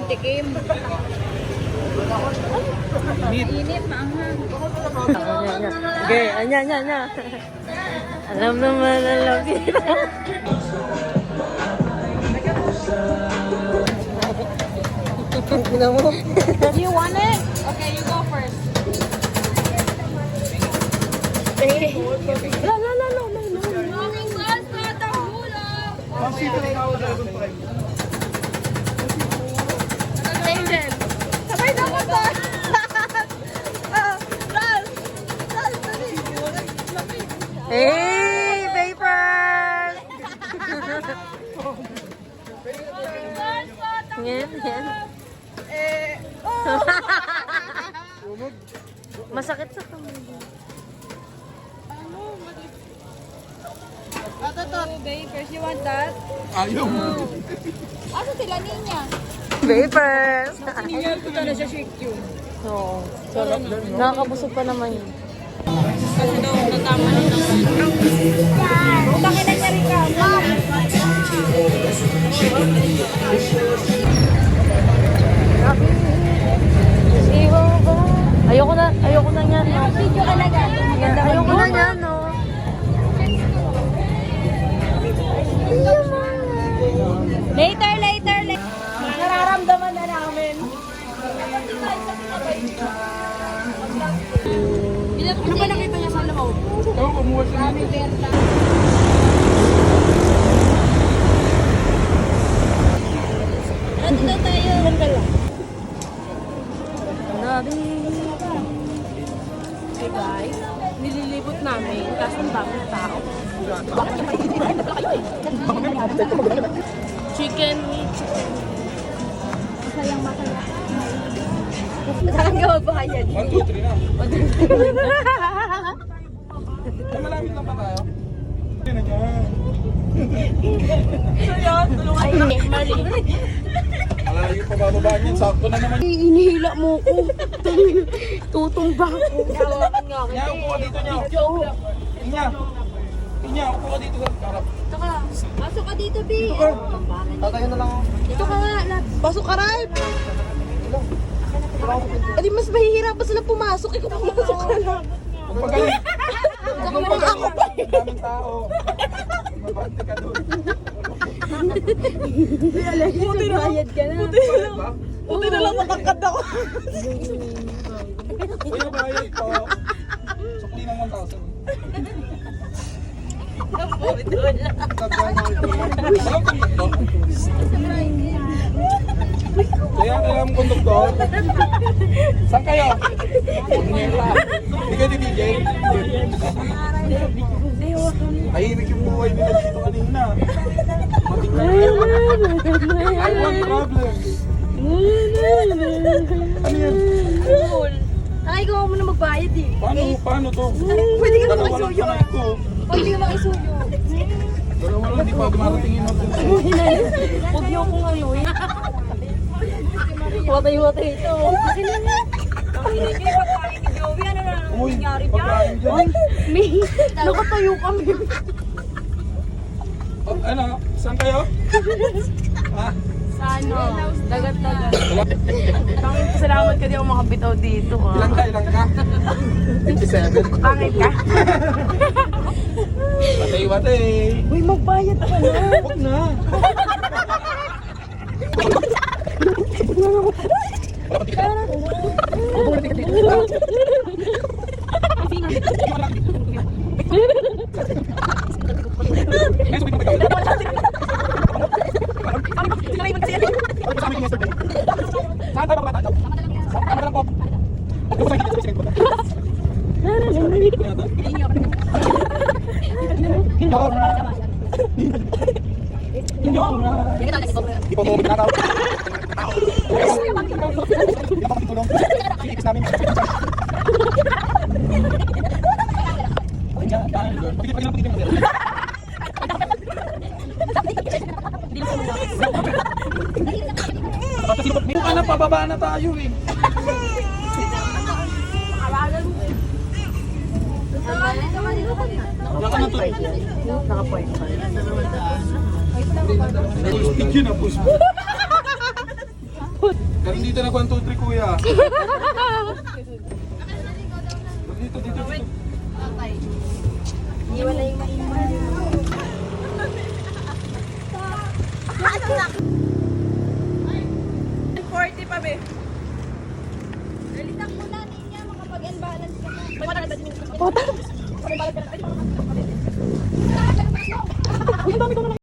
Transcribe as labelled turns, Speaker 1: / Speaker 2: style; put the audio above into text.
Speaker 1: tikim. Init, maanghang.
Speaker 2: Okay, anya. Alam naman, alam kita.
Speaker 1: Do you want it? Okay, you go first.
Speaker 2: No.
Speaker 1: Maraming basta, tahulog. Angel. Sabay na ko to.
Speaker 2: Hey, papers! Yan. Masakit sa kamay.
Speaker 1: Bakers, you want that?
Speaker 3: Ayaw mo.
Speaker 1: Asa sila niya?
Speaker 2: Papers!
Speaker 1: Sinigyan ko na siya shake you.
Speaker 2: Oo. Nakakabusog pa naman yun.
Speaker 1: Kasi daw, natama na naman. Bakit na siya rin ka? Mom!
Speaker 2: Ayoko na yan.
Speaker 1: Video ka na gan.
Speaker 2: Ayoko na yan, no.
Speaker 1: Later. Nararamdaman na namin. Ano ba nakita niya sa loob?
Speaker 3: Oo, kumuha siya.
Speaker 1: Kami Berta. Nandito tayo.
Speaker 2: Hey guys, nililibot namin kasi ang daming tao. Chicken meat.
Speaker 1: Masaya. Saan ka magbayad?
Speaker 3: 1, 2, 3 na. Ay, malapit lang pa tayo. Hindi na yan.
Speaker 2: Ay, mali.
Speaker 3: Malayo pa bababaan yan. Sakto na naman.
Speaker 2: Inihila mo ko. Tutumba ko.
Speaker 1: Hawakan nga ako.
Speaker 3: Nya, upo ka dito niya. Nya, upo ka dito sa karap.
Speaker 1: Pasok ka dito, B.
Speaker 3: Tatayo na lang ako.
Speaker 1: Dito ka nga.
Speaker 2: Pasok ka, Ralph. Edi mas mahihirapan sila pumasok. Ikaw pumasok ka lang.
Speaker 3: Magpagaling. Magpagaling. Ang daming tao. Mabante ka doon.
Speaker 1: Buti na bayad ka na.
Speaker 2: Buti na lang makakad ako.
Speaker 3: Uy, bayad ko. Sukli ng 1,000. Kaya kailangan konduktor. Saan kayo? Hindi kayo bibigyan? Tahimik yung buhay nila dito kanina. I want problem. Ano yan?
Speaker 1: Ay, ikaw mo na magbayad eh.
Speaker 3: Paano to?
Speaker 1: Pwede ka
Speaker 3: Dalawa lang
Speaker 1: makisuyo.
Speaker 3: kamay ko.
Speaker 1: Pwede ka makisuyo.
Speaker 3: Dalawa lang, di pa dumarating yung mag-
Speaker 2: Huwag niyo akong ngayon. Watay ito.
Speaker 1: Ang hinigay pagkain ni Joey, ano na
Speaker 3: Uy,
Speaker 1: nangyari
Speaker 3: pagkain
Speaker 1: dyan?
Speaker 3: dyan.
Speaker 2: May nakatayo kami.
Speaker 3: Oh, ano? Saan kayo? Ha?
Speaker 2: Sa ano? Dagat-dagat. Pangit, salamat ka di ako makabitaw dito.
Speaker 3: Ilan ka? 57.
Speaker 2: Pangit ka?
Speaker 3: Watay.
Speaker 2: Uy, magbayad pa na.
Speaker 3: Huwag na. Di po mo binataw. Tulong. Ipis namin. Buka na, pababa na tayo eh. Naka na to.
Speaker 2: Naka-point pa.
Speaker 3: Full speed yun ah, full speed. Pero dito na 1, 2, 3 kuya. Dito, dito, dito.
Speaker 1: Iwan na yung maiwan. 40 pa, be. Dalitak mo na, niya. Makapag-balance ka na. May wala ka ba? May balance ka na.